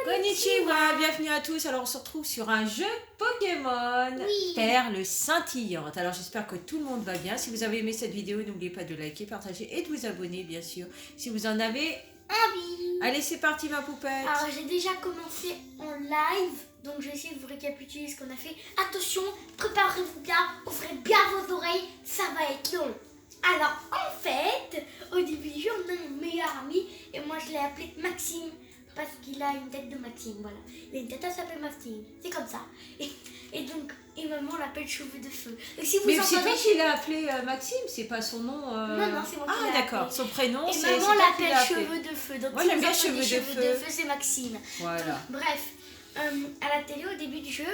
Konnichiwa, bienvenue à tous. Alors on se retrouve sur un jeu Pokémon Perle scintillante. Alors j'espère que tout le monde va bien. Si vous avez aimé cette vidéo, n'oubliez pas de liker, partager et de vous abonner bien sûr. Si vous en avez envie. Allez, c'est parti ma poupette. Alors j'ai déjà commencé en live, donc je vais essayer de vous récapituler ce qu'on a fait. Attention, préparez-vous bien, ouvrez bien vos oreilles, ça va être long. Alors en fait, au début du jeu, on a mon meilleur ami et moi je l'ai appelé Maxime. Parce qu'il a une tête de Maxime, voilà. Il a une tête, elle s'appelle Maxime. C'est comme ça. Et donc, maman l'appelle Cheveux de Feu. Donc, si vous mais entendez... c'est toi qui l'as appelé Maxime, c'est pas son nom Non, c'est moi qui l'ai appelé. Ah d'accord, son prénom et c'est... maman l'appelle Cheveux de Feu. Donc, moi si j'aime vous bien entendez Cheveux de Feu, c'est Maxime. Voilà. Donc, bref, à la télé, au début du jeu,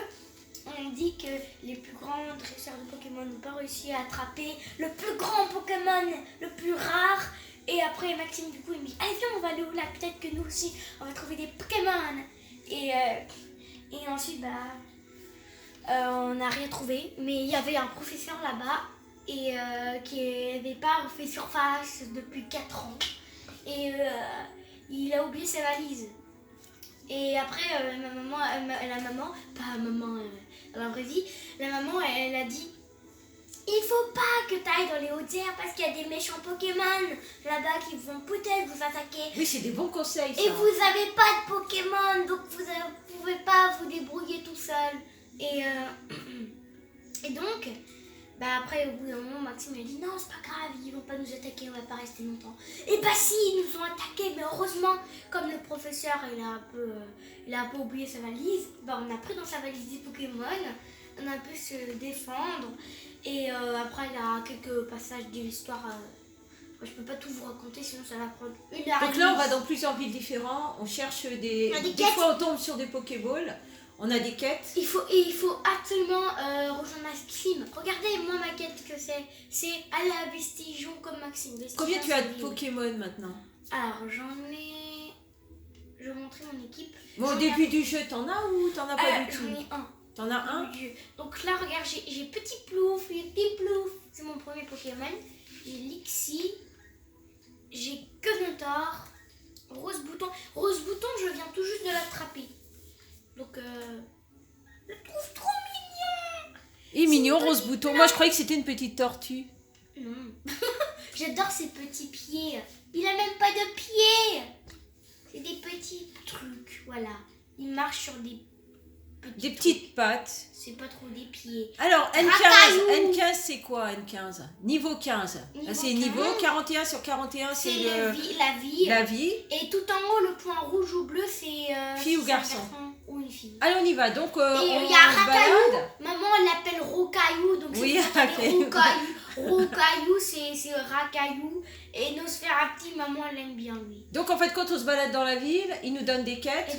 on dit que les plus grands dresseurs de Pokémon n'ont pas réussi à attraper le plus grand Pokémon, le plus rare. Et après Maxime du coup il me dit allez viens on va aller au lac, peut-être que nous aussi on va trouver des Pokémon. Et ensuite on n'a rien trouvé, mais il y avait un professeur là-bas et qui n'avait pas refait surface depuis 4 ans et il a oublié sa valise. Et après la maman elle a dit il faut pas que tu ailles dans les hautes airs parce qu'il y a des méchants Pokémon là-bas qui vont peut-être vous attaquer. Oui, c'est des bons conseils ça. Et vous n'avez pas de Pokémon, donc vous ne pouvez pas vous débrouiller tout seul. Et donc, après au bout d'un moment, Maxime a dit non, c'est pas grave, ils vont pas nous attaquer, on va pas rester longtemps. Et si, ils nous ont attaqués, mais heureusement, comme le professeur il a un peu oublié sa valise, on a pris dans sa valise des Pokémon, on a pu se défendre. Et après, il y a quelques passages de l'histoire. Je peux pas tout vous raconter, sinon ça va prendre 1 heure. Donc là, on va dans plusieurs villes différentes. On cherche des fois, on tombe sur des Pokéballs. On a des quêtes. Il faut absolument rejoindre Maxime. Regardez, moi, ma quête que c'est aller à Vestigion comme Maxime. Combien tu as de Pokémon maintenant? Alors, j'en ai... Je vais montrer mon équipe. Bon, au début du jeu, t'en as ou t'en as pas du tout? J'en ai un. T'en as un? Donc là, regarde, j'ai Petit Plouf, c'est mon premier Pokémon. J'ai Lixie, j'ai Quenotor, Rose Bouton. Rose Bouton, je viens tout juste de l'attraper. Donc, je le trouve trop mignon. Il est mignon, Rose Bouton. Moi, je croyais que c'était une petite tortue. Non. J'adore ses petits pieds. Il a même pas de pieds. C'est des petits trucs, voilà. Il marche sur des petites pattes. C'est pas trop des pieds. Alors, N15 c'est quoi N15? Niveau 15. C'est niveau 41 sur 41, c'est la vie. Et tout en haut, le point rouge ou bleu, c'est fille ou garçon ou une fille. Allez, on y va. Donc, et il y a Racaillou. Maman, elle l'appelle Rocaillou. Donc oui, Rocaillou, c'est Racaillou. Et Nosferatu, maman, elle aime bien lui. Donc, en fait, quand on se balade dans la ville, il nous donne des quêtes.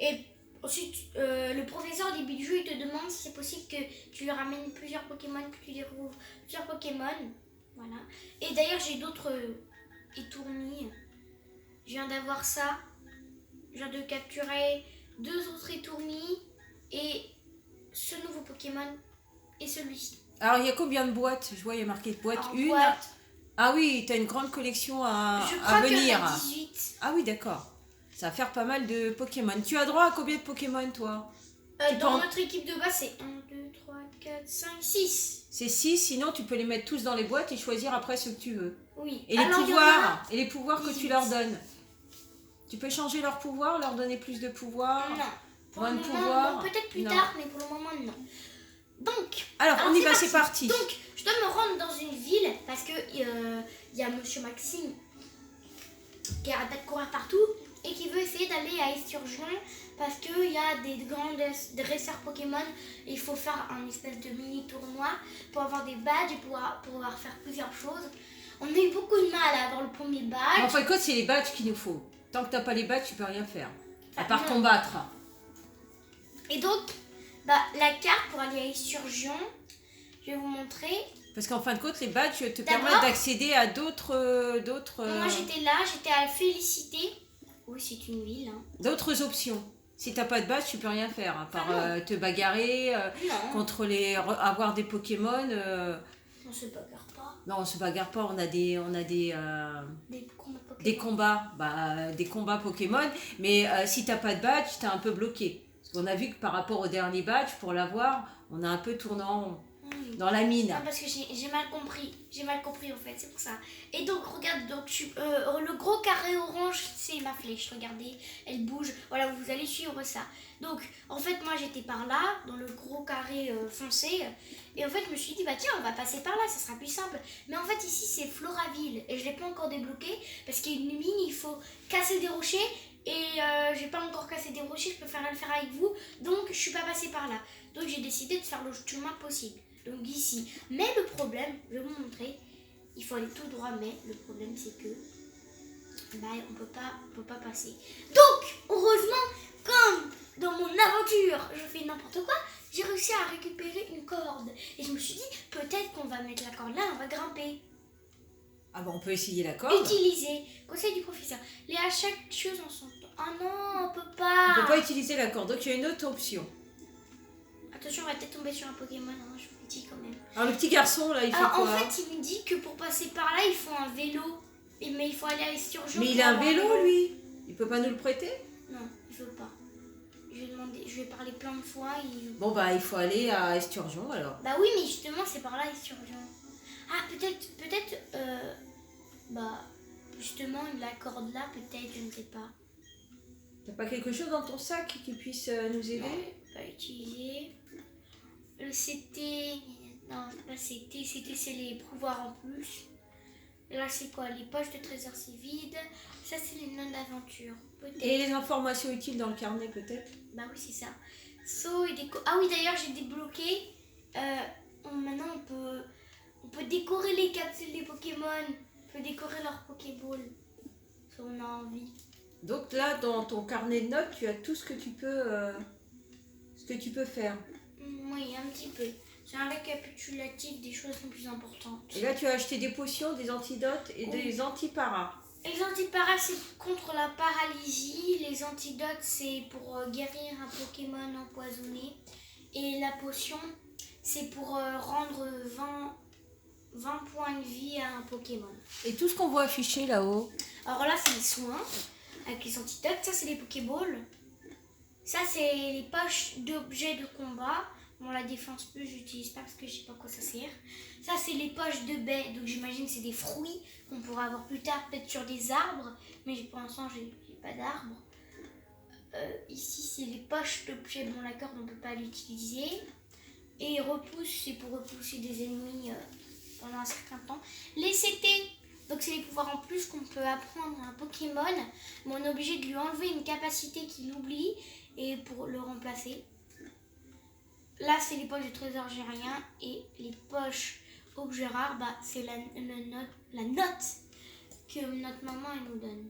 Et ensuite, le professeur au début du jeu, il te demande si c'est possible que tu lui ramènes plusieurs Pokémon, que tu découvres plusieurs Pokémon. Voilà. Et d'ailleurs, j'ai d'autres étournis. Je viens d'avoir ça. Je viens de capturer 2 autres étournis et ce nouveau Pokémon et celui-ci. Alors, il y a combien de boîtes? Je vois, il y a marqué boîte 1. Ah oui, tu as une grande collection à venir. Je crois qu'il y en a 18. Ah oui, d'accord. Ça va faire pas mal de Pokémon. Tu as droit à combien de Pokémon, toi? Dans notre équipe de base, c'est 1, 2, 3, 4, 5, 6. C'est 6, sinon tu peux les mettre tous dans les boîtes et choisir après ce que tu veux. Oui. Et les pouvoirs que tu leur donnes. Tu peux changer leurs pouvoirs, leur donner plus de pouvoirs? Non. Moins de pouvoirs? Peut-être plus tard, mais pour le moment, non. Donc, alors on y va, c'est parti. Donc, je dois me rendre dans une ville parce que y a Monsieur Maxime qui arrête de courir partout et qui veut essayer d'aller à Esturgeon parce qu'il y a des grands dresseurs Pokémon et il faut faire un espèce de mini tournoi pour avoir des badges et pouvoir faire plusieurs choses. On a eu beaucoup de mal à avoir le premier badge. En fait, c'est les badges qu'il nous faut. Tant que t'as pas les badges, tu peux rien faire. À part combattre. Et donc, la carte pour aller à Esturgeon, je vais vous montrer. Parce qu'en fin de compte, les badges te permettent d'accéder à d'autres... Moi, j'étais à Félicité. Oui, c'est une ville. Hein. D'autres options. Si t'as pas de badge, tu peux rien faire. À part te bagarrer, avoir des Pokémon. On se bagarre pas. Non, on se bagarre pas, on a des Des combats Pokémon. des combats Pokémon, mais si t'as pas de badge, t'es un peu bloqué. Parce qu'on a vu que par rapport au dernier badge, pour l'avoir, on a un peu tourné en rond dans la mine. Non, parce que j'ai mal compris. J'ai mal compris en fait, c'est pour ça. Et donc, regarde, donc, le gros carré orange, c'est ma flèche. Regardez, elle bouge. Voilà, vous allez suivre ça. Donc, en fait, moi j'étais par là, dans le gros carré foncé. Et en fait, je me suis dit, bah tiens, on va passer par là, ça sera plus simple. Mais en fait, ici, c'est Floraville. Et je l'ai pas encore débloqué parce qu'il y a une mine, il faut casser des rochers. Et j'ai pas encore cassé des rochers, je préfère le faire avec vous. Donc, je suis pas passée par là. Donc, j'ai décidé de faire le chemin possible. Donc ici. Mais le problème, je vais vous montrer, il faut aller tout droit, mais le problème c'est que bah, on peut pas passer. Donc, heureusement, comme dans mon aventure, je fais n'importe quoi, j'ai réussi à récupérer une corde. Et je me suis dit, peut-être qu'on va mettre la corde là, on va grimper. Ah bon, on peut essayer la corde. Utiliser, conseil du professeur. À chaque chose en son temps. Ah non, on peut On pas. peut pas utiliser la corde, donc il y a une autre option. Attention, on va peut-être tomber sur un Pokémon, hein, je vous le dis quand même. Alors le petit garçon là, il fait Alors, quoi? en fait, il me dit que pour passer par là, il faut un vélo. Mais il faut aller à Esturgeon. Mais il a un vélo lui. Il peut pas nous le prêter? Non, il veut pas. Je vais parler plein de fois. Bon bah il faut aller à Esturgeon alors. Bah oui, mais justement, c'est par là Esturgeon. Ah, bah, justement, la corde là, peut-être, je ne sais pas. T'as pas quelque chose dans ton sac qui puisse nous aider? Non, pas utiliser. Le CT, non, c'est pas CT, c'est les pouvoirs en plus. Là, c'est quoi? Les poches de trésor, c'est vide. Ça, c'est les noms d'aventure. Et les informations utiles dans le carnet, peut-être? Bah oui, c'est ça. Saut et déco. Ah oui, d'ailleurs, j'ai débloqué. Maintenant, on peut décorer les capsules des Pokémon. On peut décorer leur Pokéball. Si on a envie. Donc là, dans ton carnet de notes, tu as tout ce que tu peux faire. Oui, un petit peu. C'est un récapitulatif des choses les plus importantes. Et là, tu as acheté des potions, des antidotes et des antiparas. Les antiparas, c'est contre la paralysie. Les antidotes, c'est pour guérir un Pokémon empoisonné. Et la potion, c'est pour rendre 20 points de vie à un Pokémon. Et tout ce qu'on voit affiché là-haut? Alors là, c'est les soins avec les antidotes. Ça, c'est les Pokéballs. Ça, c'est les poches d'objets de combat. Bon, la défense plus, j'utilise pas parce que je sais pas quoi ça sert. Ça, c'est les poches de baies. Donc, j'imagine que c'est des fruits qu'on pourra avoir plus tard, peut-être sur des arbres. Mais pour l'instant, j'ai pas d'arbres. Ici, c'est les poches d'objets. Bon, la corde, on peut pas l'utiliser. Et repousse, c'est pour repousser des ennemis pendant un certain temps. Les CT, donc c'est les pouvoirs en plus qu'on peut apprendre à un Pokémon. Mais on est obligé de lui enlever une capacité qu'il oublie et pour le remplacer. Là, c'est les poches de trésor, j'ai rien. Et les poches objets rares, bah, c'est la note que notre maman elle nous donne.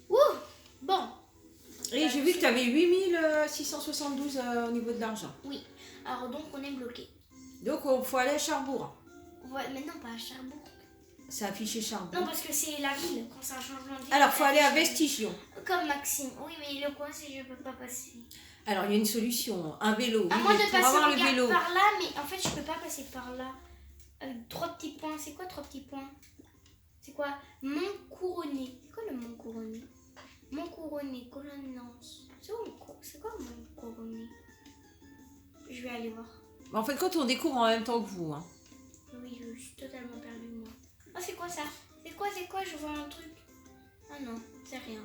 Ouh, bon. Et j'ai vu que tu avais 8672 au niveau de l'argent. Oui, alors donc on est bloqué. Donc il faut aller à Charbourg. Ouais, mais non, pas à Cherbourg. C'est affiché Charbourg. Non, parce que c'est la ville, quand c'est un changement de ville. Alors il faut aller à Vestigion. Comme Maxime. Oui, mais le coin, c'est je peux pas passer. Alors il y a une solution, un vélo. À Oui, moins de mais pour passer avoir le vélo. par là, mais en fait, je peux pas passer par là. 3 petits points. C'est quoi 3 petits points? C'est quoi? Mont couronné. C'est quoi le mont couronné? Mont couronné, colonnance. C'est quoi mont couronné? Je vais aller voir. En fait, quand on découvre en même temps que vous. Hein. Oui, je suis totalement perdue, moi. Ah, c'est quoi ça? C'est quoi? Je vois un truc. Ah non, c'est rien.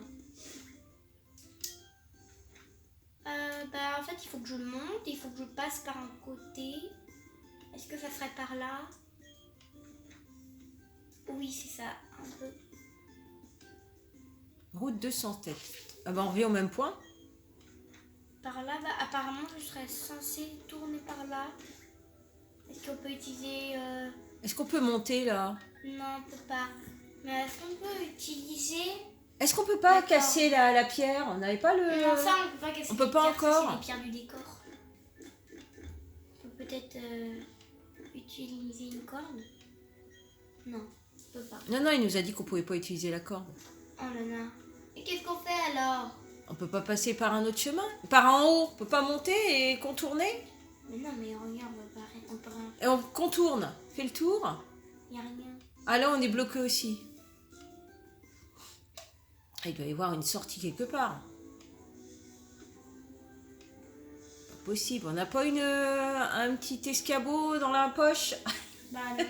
Bah, en fait, il faut que je monte, il faut que je passe par un côté. Est-ce que ça serait par là? Oui, c'est ça, un peu. Route 207. Ah ben on revient au même point. Par là, bah, apparemment, je serais censée tourner par là. Est-ce qu'on peut utiliser... Est-ce qu'on peut monter là? Non, on peut pas. Mais est-ce qu'on peut utiliser... Est-ce qu'on peut pas casser la pierre? On n'avait pas le... Non, ça, on peut pas casser. On peut pas encore. C'est les pierres du décor. On peut peut-être utiliser une corde. Non, on peut pas. Non, il nous a dit qu'on pouvait pas utiliser la corde. Oh là là. Et qu'est-ce qu'on fait alors? On peut pas passer par un autre chemin? Par en haut? On peut pas monter et contourner? Mais non, mais regarde, on peut rien. Et on contourne. Fais le tour. Ah là, on est bloqué aussi. Il doit y avoir une sortie quelque part. Pas possible. On n'a pas un petit escabeau dans la poche? Bah non.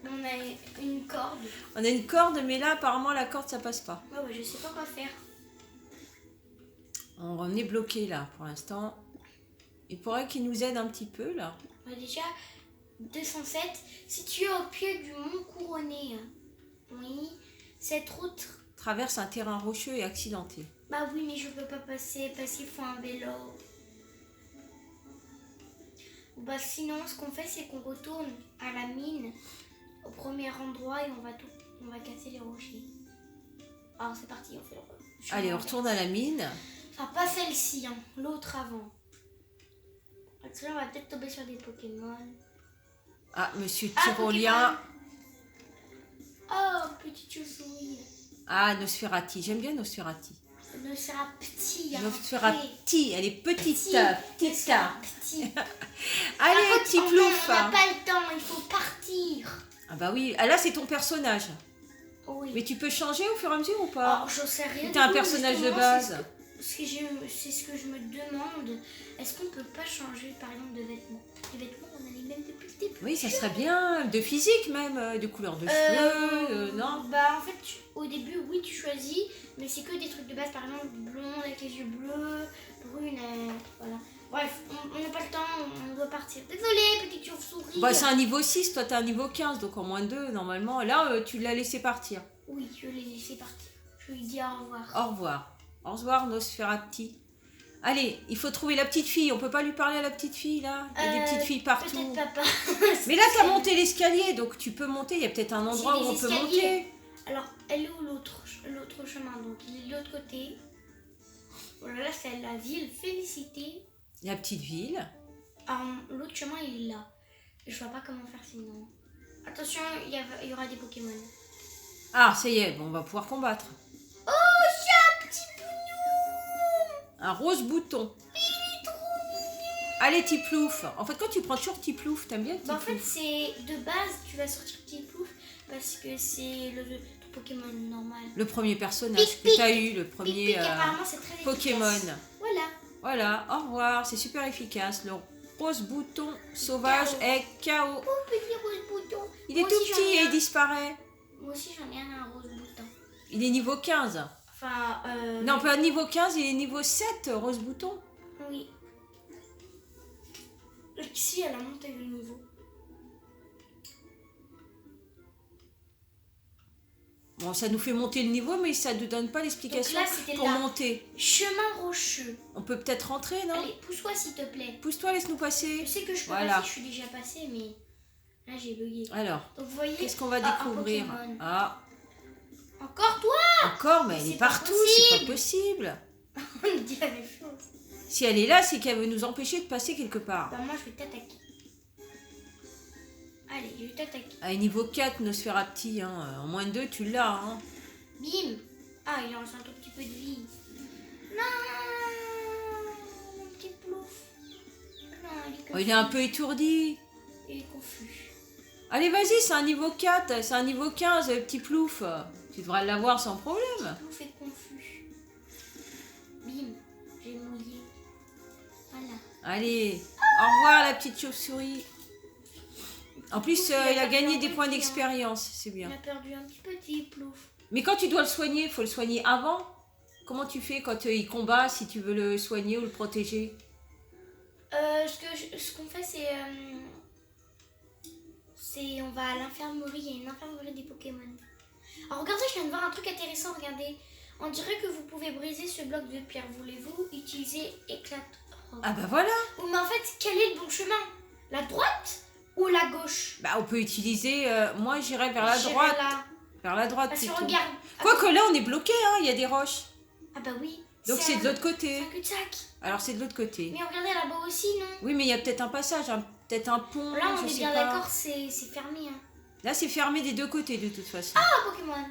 On a une corde. On a une corde, mais là, apparemment, la corde, ça passe pas. Ouais, je sais pas quoi faire. On est bloqué là, pour l'instant. Il pourrait qu'il nous aide un petit peu, là. Bah, déjà, 207. Situé au pied du mont Couronné. Oui. Cette route... Traverse un terrain rocheux et accidenté. Bah oui, mais je peux pas passer parce qu'il faut un vélo. Bah sinon, ce qu'on fait, c'est qu'on retourne à la mine au premier endroit et on va casser les rochers. Alors c'est parti, on fait le... Allez, on retourne à la mine. Enfin, pas celle-ci, hein, l'autre avant. Parce que là, on va peut-être tomber sur des Pokémon. Ah, monsieur Ah, Tyrolien. Oh, petite chauve-souris. Ah, Nosferati. J'aime bien Nosferati. Ne sera petit. Nosferati, elle est petite. Petite. Petit. Allez, petit plouf. On n'a pas le temps, il faut partir. Ah bah oui, ah, là c'est ton personnage. Oui. Mais tu peux changer au fur et à mesure ou pas? Oh, j'en sais rien. T'es un personnage de base. C'est ce que je me demande. Est-ce qu'on peut pas changer par exemple de vêtements? Les vêtements, on a les mêmes depuis le début. Oui, ça serait bien. De physique même, de couleur de cheveux, non? Bah en fait, au début, oui, tu choisis, mais c'est que des trucs de base, par exemple, blond avec les yeux bleus, brune, voilà. Bref, on n'a pas le temps, on doit partir. Désolée, petite chauve-souris. Bah c'est un niveau 6, toi t'es un niveau 15, donc en moins 2 normalement. Là, tu l'as laissé partir. Oui, je l'ai laissé partir. Je lui dis au revoir. Au revoir. Au revoir, Nosferati. Allez, il faut trouver la petite fille. On peut pas lui parler à la petite fille, là? Il y a des petites filles partout. Peut-être papa. Mais là, t'as monté l'escalier, donc tu peux monter. Il y a peut-être un endroit où on peut monter. Alors, elle est où l'autre chemin? Donc, il est de l'autre côté. Voilà, là, c'est la ville. Félicité. La petite ville. L'autre chemin, il est là. Je vois pas comment faire sinon. Attention, il y aura des Pokémon. Ah, ça y est, bon, on va pouvoir combattre. Oh, j'ai un petit pougnon. Un rose bouton. Il est trop mignon. Allez, Tiplouf. En fait, quand tu prends toujours Tiplouf, t'aimes bien Tiplouf? En fait, c'est de base, tu vas sortir Tiplouf parce que c'est ton Pokémon normal. Le premier personnage que t'as eu, le premier apparemment, c'est très Pokémon. efficace. Voilà. Voilà, au revoir, c'est super efficace. Le rose bouton sauvage est KO. Oh, petit rose bouton. Il est tout petit et il disparaît. Moi aussi, j'en ai un rose bouton. Il est niveau 15. Enfin, Non, pas niveau 15, il est niveau 7, rose bouton. Oui. Ici, elle a monté le niveau. Bon, ça nous fait monter le niveau, mais ça ne nous donne pas l'explication pour monter. Chemin rocheux. On peut peut-être rentrer, non? Allez, pousse-toi s'il te plaît. Pousse-toi, laisse-nous passer. Je sais que je peux passer, je suis déjà passée, mais là j'ai bugué. Alors, donc, vous voyez, qu'est-ce qu'on va découvrir? Ah, encore toi? Encore, mais elle est partout, c'est pas possible. On dit la même chose. Si elle est là, c'est qu'elle veut nous empêcher de passer quelque part. Bah, moi je vais t'attaquer. Allez, je vais t'attaquer. À niveau 4, Nosferati, hein. En moins de 2, tu l'as. Hein. Bim. Ah, il en reste un tout petit peu de vie. Non, mon petit plouf. Non, il est un peu étourdi. Il est confus. Allez, vas-y, c'est un niveau 4, c'est un niveau 15, petit plouf. Tu devras l'avoir sans problème. Petit plouf est confus. Bim, j'ai mouillé. Voilà. Allez, au revoir la petite chauve-souris. En plus, il a gagné des points d'expérience, c'est bien. Il a perdu un petit petit plouf. Mais quand tu dois le soigner, il faut le soigner avant. Comment tu fais quand il combat, si tu veux le soigner ou le protéger? Ce qu'on fait, c'est on va à l'infirmerie. Il y a une infirmerie des Pokémon. Alors regardez, je viens de voir un truc intéressant. Regardez, on dirait que vous pouvez briser ce bloc de pierre. Voulez-vous utiliser éclate? Ah bah voilà. Oh, mais en fait, quel est le bon chemin? La droite ou la gauche? Bah on peut utiliser. Moi j'irais vers la droite. Là. Vers la droite Parce que plutôt. regarde. Quoique là on est bloqué, hein. Il y a des roches. Ah bah oui. Donc c'est de l'autre côté. C'est un cul-de-sac. Alors c'est de l'autre côté. Mais regardez là-bas aussi, non? Oui, mais il y a peut-être un passage, peut-être un pont. Là, on je est sais bien pas. d'accord, c'est fermé. Hein. Là, c'est fermé des deux côtés de toute façon. Ah, Pokémon.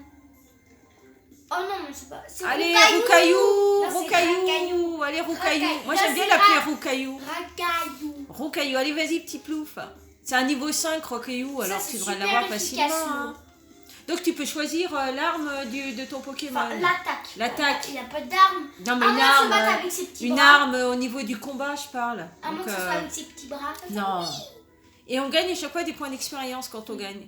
Oh non, mais c'est pas. Allez, Roucaillou. Roucaillou. Allez, Roucaillou. Moi, j'aime bien l'appeler Roucaillou. Racaillou. Roucaillou. Allez, vas-y, petit plouf. C'est un niveau 5, Roucaillou, alors tu devrais l'avoir facilement. Hein. Donc tu peux choisir l'arme de ton Pokémon. Enfin, l'attaque. L'attaque. Il n'a pas d'arme. Non mais À une moins de se arme, battre avec ses petits une bras. arme au niveau du combat, je parle. À moins Donc, que ce soit avec ses petits bras. comme ça. non. Et on gagne à chaque fois des points d'expérience quand on gagne.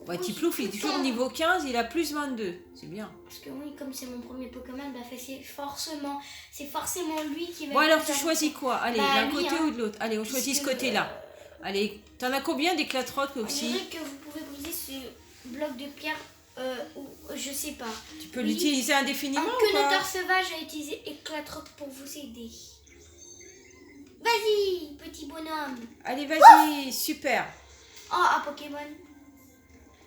Ouais, Tiplouf, il est toujours niveau 15, il a plus 22. C'est bien. Parce que oui, comme c'est mon premier Pokémon, bah, c'est forcément lui qui va... Bon, alors tu faire- choisis quoi? Allez, Bah, d'un lui, côté hein. ou de l'autre? Allez, on choisit ce Puisque, côté-là. Allez, t'en as combien d'éclatrocs On aussi? dirait que vous pouvez briser ce bloc de pierre ou je sais pas. Tu peux Oui. l'utiliser indéfiniment Un ou pas? quenouteur sauvage a utilisé Éclatroc pour vous aider. Vas-y, petit bonhomme. Allez, vas-y, super. Oh, un Pokémon.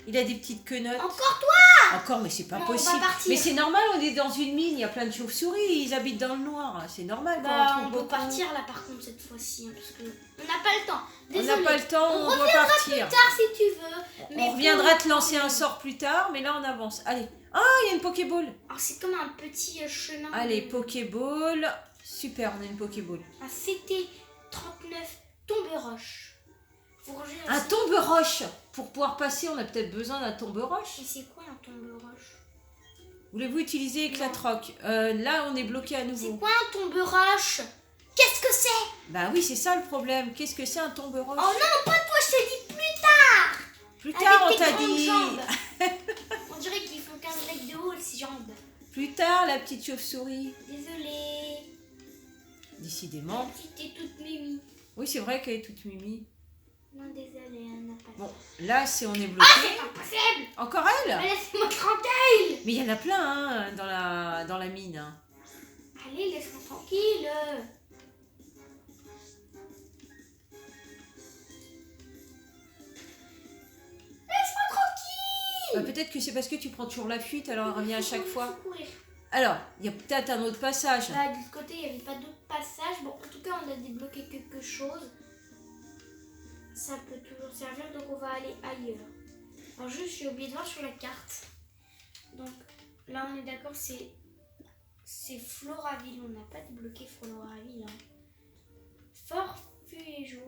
Il a des petites quenottes. Encore toi. Encore, mais c'est pas Non, on va possible. partir. Mais c'est normal, on est dans une mine, il y a plein de chauves-souris, ils habitent dans le noir. C'est normal quand Bah, on on trouve peut beaucoup. partir là par contre cette fois-ci, hein, parce que on n'a pas le temps. On Désolée. n'a pas le temps, on doit reviendra partir. plus tard si tu veux. Mais On reviendra pour- te lancer un sort plus tard, mais là on avance. Allez. Ah, il y a une Pokéball. Alors, c'est comme un petit chemin. Allez, Pokéball. Super, on a une Pokéball. Un CT39 tombe-roche. Vous rangez Un tombe-roche. Pour pouvoir passer, on a peut-être besoin d'un tombe-roche. Mais c'est quoi un tombe-roche? Voulez-vous utiliser Éclatroc? Là, on est bloqué à C'est nouveau. quoi un tombe-roche? Qu'est-ce que c'est? Bah oui, c'est ça le problème. Qu'est-ce que c'est un tombe-roche? Oh non, pas toi, je te dis plus tard. Plus tard, on Avec tes t'a grandes dit. jambes. On dirait qu'ils font 15 mètres de haut, ces jambes. Plus tard, la petite chauve-souris. Désolée. Décidément. Si t'es toute mimi. Oui, c'est vrai qu'elle est toute mimi. Non, désolée, on n'a pas. Bon, là, c'est on est Ah, bloqué. c'est pas possible. Encore elle? Mais laisse-moi tranquille. Mais il y en a plein hein, dans la mine. Hein. Allez, laisse-moi tranquille. Laisse-moi tranquille. Bah, peut-être que c'est parce que tu prends toujours la fuite, alors elle revient à chaque fois. Faut courir. Alors, il y a peut-être un autre passage. Bah, de l'autre côté, il n'y avait pas d'autre passage. Bon, en tout cas, on a débloqué quelque chose. Ça peut toujours servir, donc on va aller ailleurs. Alors, juste, j'ai oublié de voir sur la carte. Donc, là, on est d'accord, c'est Floraville. On n'a pas débloqué Floraville. Hein. Fort Fuejo.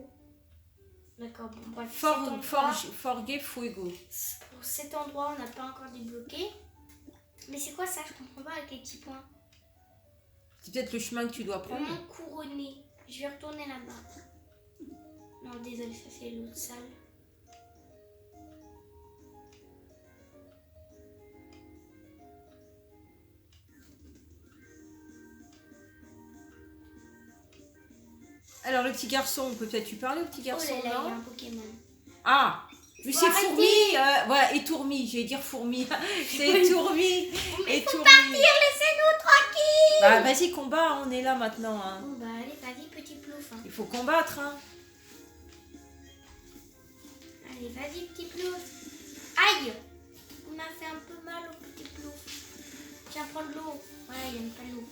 D'accord, bon, bref. Forget Fuego. Pour cet endroit, on n'a pas encore débloqué. Mais c'est quoi ça? Je comprends pas avec les petits points. C'est peut-être le chemin que tu dois prendre. Mon couronné. Je vais retourner là-bas. Non, désolé, ça c'est l'autre salle. Alors, le petit garçon, on peut peut-être lui parler au petit garçon, Oh là là, il y a non? un Pokémon. Ah, mais Faut c'est arrêter. fourmi, voilà, et tourmi, j'allais dire fourmi. C'est tourmi, Mais et faut tourmi. partir, laissez-nous tranquille. Bah, vas-y, combat, on est là maintenant. Hein. Bon bah allez, vas-y petit plouf. Hein. Il faut combattre, hein. Allez, vas-y petit plouf. Aïe. On m'a fait un peu mal au petit plouf. Tiens, prends de l'eau. Voilà, il aime pas l'eau.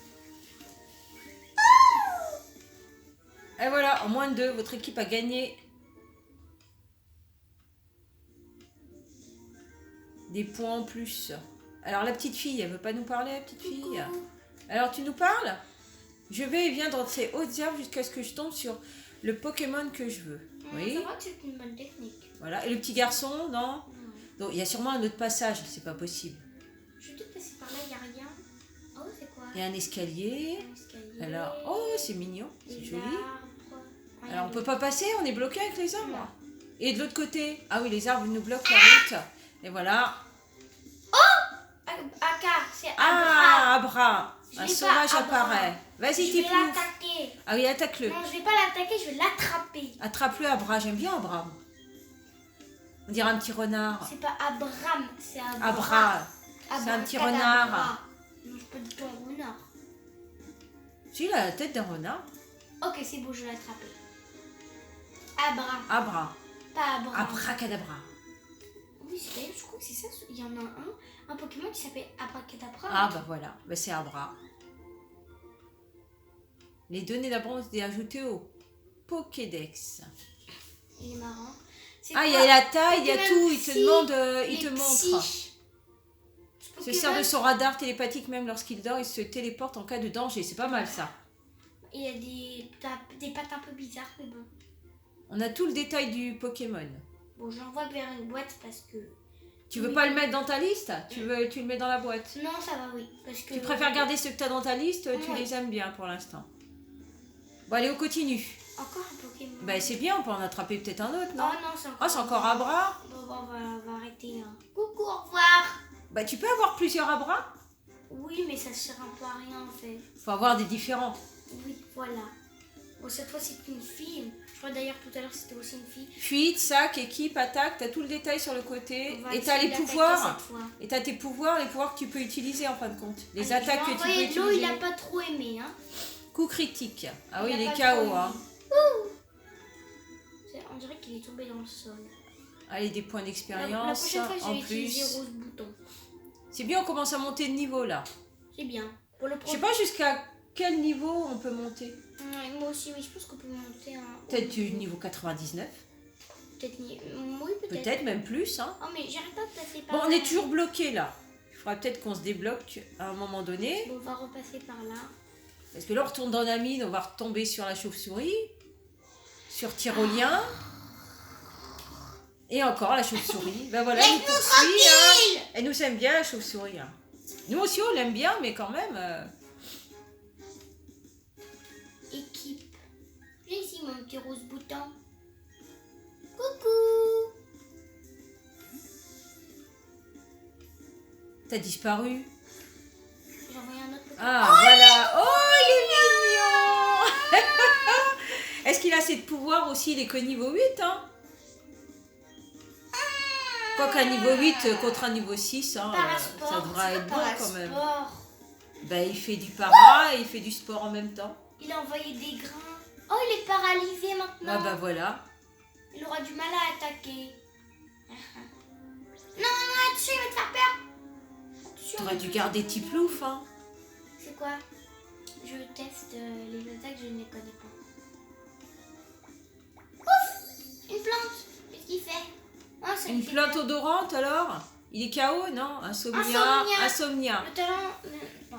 Et voilà, en moins de 2, votre équipe a gagné des points en plus. Alors la petite fille, elle veut pas nous parler, la petite fille? Coucou. Alors tu nous parles? Je vais et viens dans ces hautes herbes jusqu'à ce que je tombe sur le Pokémon que je veux. Oui. C'est vrai que c'est une bonne technique. Voilà. Et le petit garçon, non? Ouais. Donc il y a sûrement un autre passage, c'est pas possible. Je vais tout passer par là, il n'y a rien. Oh, c'est quoi? Il y a un escalier. Un escalier. Alors, oh, c'est mignon, c'est Des joli. arbres. Rien Alors on peut d'autre. pas passer, on est bloqué avec les arbres. Non. Et de l'autre côté, ah oui, les arbres nous bloquent la route. Et voilà. Aka, c'est Abra. Ah, Abra, Je un l'ai pas, sauvage Abra. apparaît. Vas-y, Je vais Tiplouf. l'attaquer. Ah oui, attaque-le. Non, je vais pas l'attaquer, je vais l'attraper. Attrape-le, Abra. J'aime bien Abra. On dirait un petit renard. C'est pas Abraham, c'est Abra. Abra. C'est un petit Abracadabra. renard. Non, je peux dire ton renard. Si, il a la tête d'un renard. Ok, c'est bon, je vais l'attraper. Abra, Abra. pas Abra. Abracadabra. Oui, c'est d'ailleurs, je crois que c'est ça. Il y en a un Pokémon qui s'appelle Abracadabra. Ah bah voilà, bah, c'est Abra. Les données d'Abra ont été ajoutées au Pokédex. Il est marrant. C'est Ah, il y quoi a la taille, il y a Pokémon tout. Il te psy, demande, il les te psy. montre. Ce Se sert de Pokémon, son radar télépathique même lorsqu'il dort, il se téléporte en cas de danger. C'est pas mal ça. il a des pattes un peu bizarres, mais bon. On a tout le détail du Pokémon. Bon, je l'envoie vers une boîte parce que... Tu veux pas le mettre dans ta liste? Tu le mets dans la boîte? Non, ça va, oui. Parce que... Tu préfères garder ceux que tu as dans ta liste? Tu Ouais. les aimes bien pour l'instant. Bon, allez, on continue. Encore un Pokémon. Ben, c'est bien, on peut en attraper peut-être un autre, non? Oh non, c'est encore... Ah, c'est encore un bras? Bon, on va arrêter là. Coucou, au revoir. Bah, tu peux avoir plusieurs à bras? Oui, mais ça sert un peu à rien en fait. Faut avoir des différents. Oui, voilà. Bon, cette fois c'est une fille. Je crois d'ailleurs tout à l'heure c'était aussi une fille. Fuite, sac, équipe, attaque, t'as tout le détail sur le côté. On va Et t'as essayer les d'attaquer pouvoirs. cette fois. Et t'as tes pouvoirs, les pouvoirs que tu peux utiliser en fin de compte. Les Allez, attaques je que vais tu peux envoyer de l'eau, utiliser. il a pas trop aimé. Hein. Coup critique. Ah oui, Il a il est pas trop KO. aimé. Hein. On dirait qu'il est tombé dans le sol. Allez, des points La d'expérience prochaine fois je en vais utiliser plus. rose bouton. C'est bien, on commence à monter de niveau là. C'est bien. Pour le Je sais pas jusqu'à quel niveau on peut monter. Moi aussi, oui, je pense qu'on peut monter un... Peut-être du niveau 99. Peut-être oui, peut-être. Peut-être même plus. Hein. Oh, mais j'arrête pas de passer par Bon, là. on est toujours bloqué là. Il faudra peut-être qu'on se débloque à un moment donné. Bon, on va repasser par là. Parce que là, on retourne dans la mine, on va retomber sur la chauve-souris, sur tyrolien. Et encore la chauve-souris. Ben voilà, elle nous poursuit. Hein. Elle nous aime bien la chauve-souris. Hein. Nous aussi, on l'aime bien, mais quand même. Équipe. Viens ici, mon petit rose bouton. Coucou. T'as disparu. J'ai envoyé un autre Pokémon. Ah, voilà. Oh, il est mignon. Est-ce qu'il a assez de pouvoir aussi? Il est que niveau 8, hein. Quoiqu'un niveau 8 contre un niveau 6, hein, Parasport, ça devra c'est être pas bon quand même. parasport. Ben, il fait du para et il fait du sport en même temps. Il a envoyé des grains. Oh, il est paralysé maintenant. Ah bah voilà. Il aura du mal à attaquer. Non, attention, il va te faire peur. Attention, T'aurais dû garder Tiplouf, hein. C'est quoi? Je teste les attaques, je ne les connais pas. Ouf! Une plante. Qu'est-ce qu'il fait? Oh, ça lui Une fait plante peur. odorante alors? Il est KO, non? Insomnia. Insomnia. Insomnia. Le talent... Bon.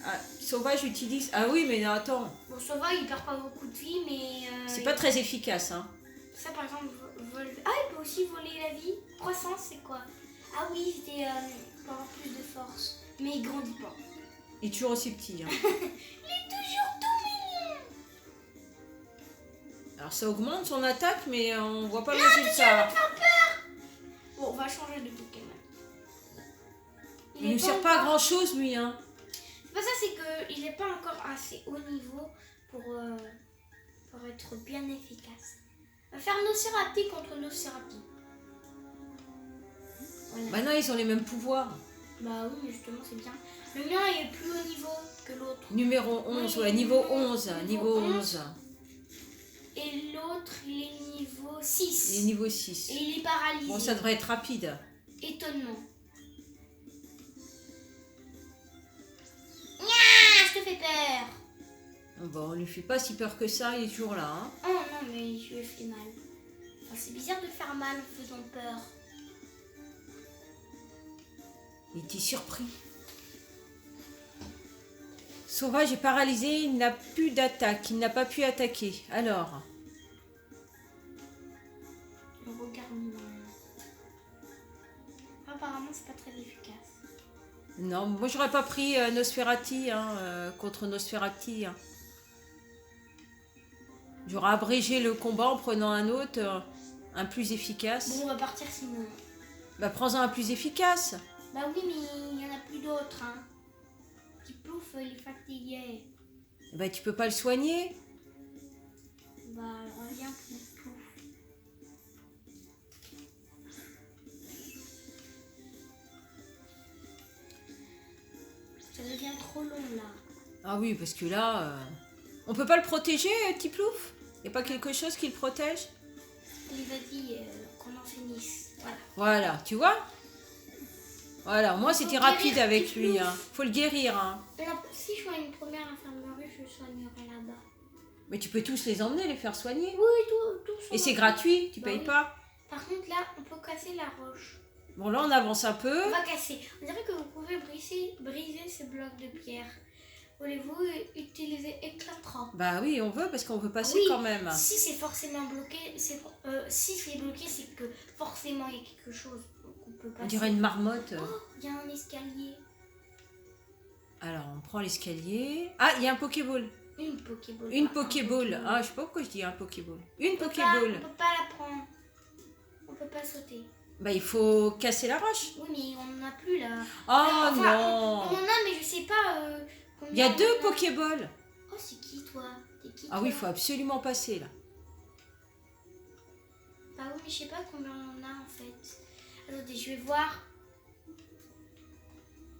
Ah, sauvage utilise... Ah oui, mais non, attends. Bon, ça va, il perd pas beaucoup de vie, mais... C'est pas très efficace, hein. Ça, par exemple, vol... Ah, il peut aussi voler la vie. Croissance, c'est quoi? Ah oui, c'était pour avoir plus de force. Mais il grandit pas. Il est toujours aussi petit, hein. Il est toujours tout mignon. Alors ça augmente son attaque, mais on voit pas le Tu vas résultat. me faire peur. Bon, on va changer de Pokémon. Il nous sert pas à grand chose, lui, hein. C'est pas ça, c'est qu'il n'est pas encore assez haut niveau pour être bien efficace. On va faire Nosferatu contre Nosferatu. Voilà. Bah non, ils ont les mêmes pouvoirs. Bah oui, mais justement, c'est bien. Le mien est plus haut niveau que l'autre. Numéro 11, Oui, ouais, niveau 11. niveau Niveau 11. Et l'autre, il est niveau Il est 6. niveau 6. Et il est paralysé. Bon, ça devrait être rapide. Étonnement. Nya, je te fais peur. Bon, on lui fait pas si peur que ça, il est toujours là, hein. Oh non, mais je lui ai fait mal. Enfin, c'est bizarre de faire mal en faisant peur. Il était surpris. Sauvage est paralysé, il n'a plus d'attaque, il n'a pas pu attaquer. Alors, Le regard mignon. Apparemment, c'est pas très efficace. non, moi j'aurais pas pris Nosferatu contre Nosferatu. Hein. J'aurais abrégé le combat en prenant un autre, un plus efficace. Bon, on va partir sinon. Bah prends-en un plus efficace. Bah oui, mais il y en a plus d'autres, hein. Petit plouf, il est fatigué. Bah tu peux pas le soigner. Bah, reviens, petit plouf. Ça devient trop long, là. Ah oui, parce que là, on peut pas le protéger, Tiplouf? Y a pas quelque chose qui le protège? Il va dire qu'on en finisse. Voilà. Voilà, tu vois? Voilà, moi c'était Faut rapide guérir avec Tiplouf. lui. Hein. Faut le guérir. Hein. Alors, si je vois une première infirmerie, je le soignerai là-bas. Mais tu peux tous les emmener, les faire soigner. Oui, tout Et ça. c'est gratuit, tu Bah payes oui. pas. Par contre, là, on peut casser la roche. Bon, là on avance un peu. On va casser. On dirait que vous pouvez briser ces blocs de pierre. Voulez-vous utiliser éclatra? Bah oui, on veut parce qu'on veut passer Oui, quand même. si c'est forcément bloqué, si c'est bloqué, c'est que forcément il y a quelque chose qu'on peut passer. On dirait une marmotte. Oh, il y a un escalier. Alors, on prend l'escalier. Ah, il y a un Pokéball. Une Pokéball. Une pas un Pokéball. Ah, je sais pas pourquoi je dis un Pokéball. Une On peut Pokéball. pas, on peut pas la prendre. On peut pas sauter. Bah, il faut casser la roche. Oui, mais on n'en a plus là. Oh Enfin, non. On en a, mais je sais pas. Il y a combien 2 on en a. Pokéballs. Oh, c'est qui toi? T'es qui Ah oui, il toi? faut absolument passer là. Bah oui, mais je sais pas combien on en a en fait. Attendez, je vais voir.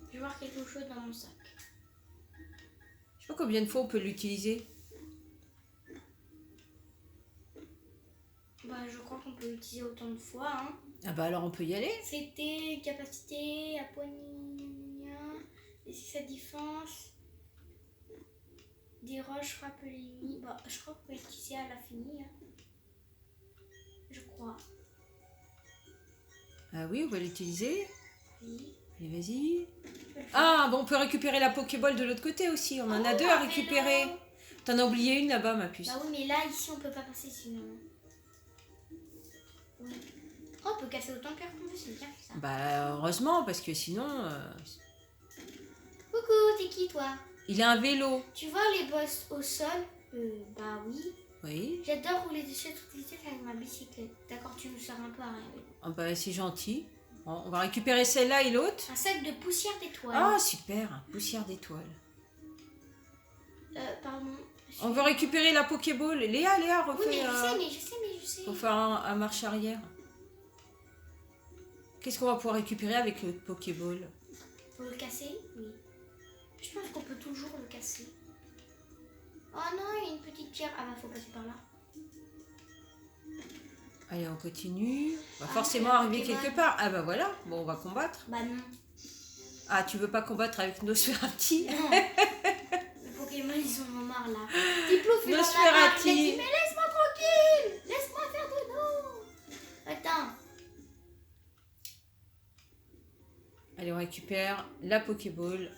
Je vais voir quelque chose dans mon sac. Je sais pas combien de fois on peut l'utiliser. Bah, je crois qu'on peut l'utiliser autant de fois. Hein. Ah bah alors on peut y aller. C'était capacité à poignée, et c'est sa défense. Des roches frappent les ennemis. Bah, je crois qu'on peut l'utiliser à l'infini. Hein. Je crois. Ah oui, on va l'utiliser. Oui. Allez, vas-y. Je vais le faire. Ah, bon, on peut récupérer la Pokéball de l'autre côté aussi. On en a Oh, 2 à un récupérer. vélo. T'en as oublié une là-bas, ma puce. Bah oui, mais là, ici, on peut pas passer sinon. Oui. Oh, on peut casser autant de pierres qu'on veut, c'est bien ça. Bah heureusement, parce que sinon... Coucou, t'es qui toi? il a un vélo. Tu vois les boss au sol? Bah oui. Oui. J'adore rouler dessus toutes les têtes avec ma bicyclette. D'accord, tu nous sers un peu à rien. Ah bah c'est gentil. Bon, on va récupérer celle-là et l'autre. Un sac de poussière d'étoiles. Ah super, poussière d'étoiles. Pardon. On veut récupérer la Pokéball. Léa, Oui, refais mais je sais. faut faire un marche arrière. Qu'est-ce qu'on va pouvoir récupérer avec le Pokéball? Faut le casser? Oui. Je pense qu'on peut toujours le casser. Oh non, il y a une petite pierre. Ah bah, faut passer par là. Allez, on continue. On va Ah, forcément la arriver Pokéball. quelque part. Ah bah voilà, bon, on va combattre. Bah non. Ah, tu veux pas combattre avec Nosferati? Non. Les Pokémon, ils sont marre là. Diplouf, il en a marre. Il a Nosferati. dit, mais laisse-moi tranquille. Laisse-moi faire dodo. Attends. Allez, on récupère la Pokéball.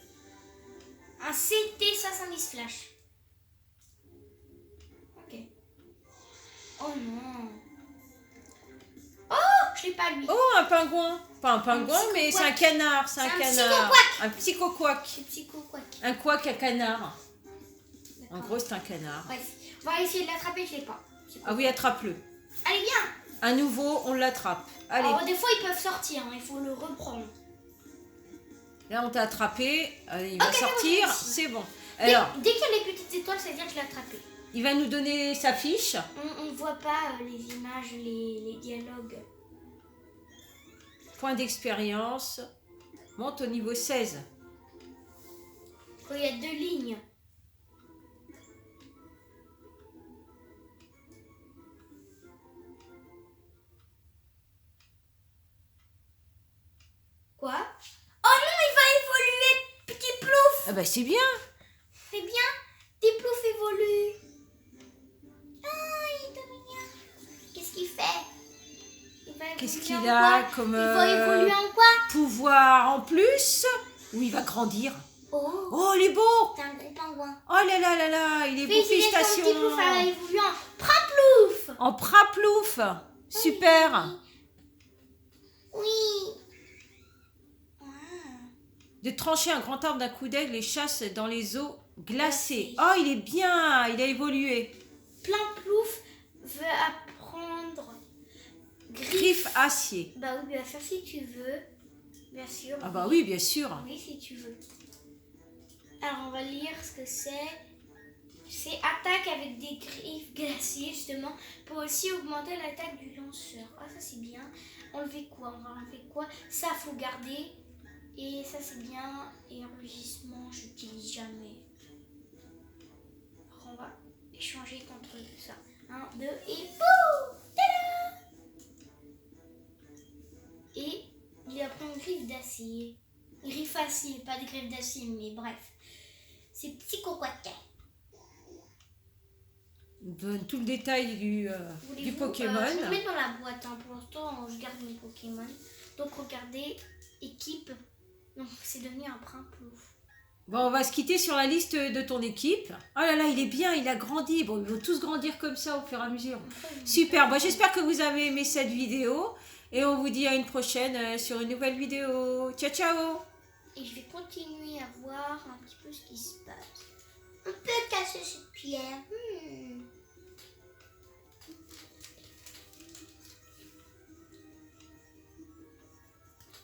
Un CT70 flash. Ok. Oh non. Oh, je l'ai pas lui. Oh, un pingouin. Pas un pingouin, mais c'est un canard. C'est un canard. Un psychoquac. C'est psycho-quack. Un quack à canard. En D'accord. gros, c'est un canard. Bref, on va essayer de l'attraper, je l'ai pas. Ah oui, attrape-le. Allez, viens. À nouveau, on l'attrape. Allez, Alors, des fois, ils peuvent sortir, hein, il faut le reprendre. là, on t'a attrapé. Allez, il va Ok, c'est bon, sortir. c'est bon. C'est bon. Dès Alors, qu'il y a les petites étoiles, ça veut dire que je l'ai attrapé. il va nous donner sa fiche. On ne voit pas les images, les dialogues. Point d'expérience. Monte au niveau 16. Quand il y a 2 lignes. Quoi? Oh non, il va évoluer, petit plouf. Ah bah c'est bien. C'est bien, petit plouf évolue. Ah, il est tout mignon. Qu'est-ce qu'il fait? Il va Qu'est-ce évoluer qu'il en a quoi? comme Il va évoluer en quoi? pouvoir en plus? Ou il va grandir? Oh, Oh, il est beau. c'est un gros pingouin. Oh là là là là, il est beau. Félicitations, Félicitations. petit plouf a évolué en praplouf. En praplouf. Super. Oui. Ah. De trancher un grand arbre d'un coup d'aigle les chasse dans les eaux glacées. Glacées. Oh, il est bien. Il a évolué. Plein plouf veut apprendre Griffe acier. Bah oui, bien sûr si tu veux. Bien sûr. Ah bah oui, bien sûr. Oui, si tu veux. Alors, on va lire ce que c'est. C'est attaque avec des griffes glacées, justement, pour aussi augmenter l'attaque du lanceur. Ah, ça c'est bien. Enlever quoi? On va enlever quoi? Ça, faut garder. Et ça, c'est bien. Et enregistrement, je n'utilise jamais. Alors, on va échanger contre ça. 1, 2, et boum! Tada! Et il apprend une griffe d'acier. Griffe acier, pas de griffe d'acier, mais bref. C'est psychoquack. Donne tout le détail du Voulez-vous, Pokémon. je vais le mettre dans la boîte. Hein. Pour l'instant, je garde mes Pokémon. Donc, regardez, équipe. Non, c'est devenu un prince plouf. Bon, on va se quitter sur la liste de ton équipe. Oh là là, il est bien, il a grandi. Bon, ils vont tous grandir comme ça au fur et à mesure. Super, bon, j'espère que vous avez aimé cette vidéo. Et on vous dit à une prochaine sur une nouvelle vidéo. Ciao, ciao! Et je vais continuer à voir